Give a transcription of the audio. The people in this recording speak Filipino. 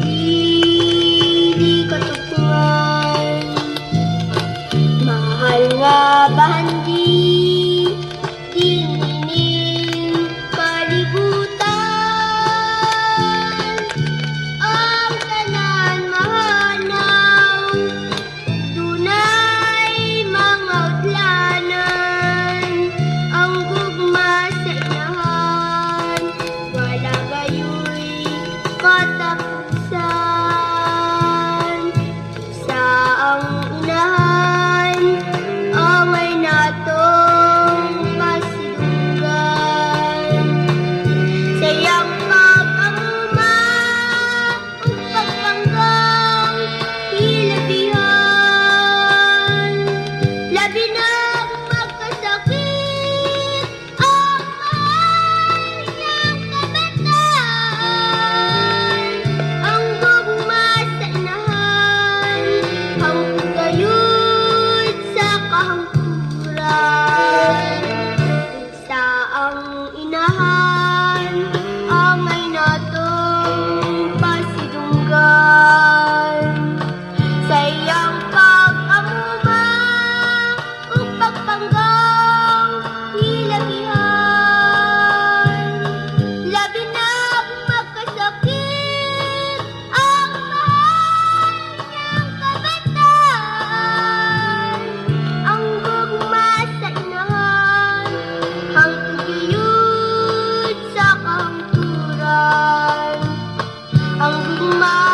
dili katukuan. Mahal nga bahandi, dinining kalibutan. Ang tanan mahanaw, dunay mga utlanan. Ang gugma sa inahan, wala gayoy katapusan. Sa ang unahan, amay natong kasilungan. Sayang pag-amuma, ug pagpanggang hilabihan. Labi na magkasakit ang mahal niyang kabataan. Ang gugma sa inahan, hangtod gayud sa kahangturan. Sa ang inahan, amay natong pasidunggan. Sayang pag-amuma, ug pagpanggang hilabihan. Labi na magkasakit ang mahal niyang kabataan. Ang gugma sa inahan, hangtod gayud sa kahangturan. Ang gugma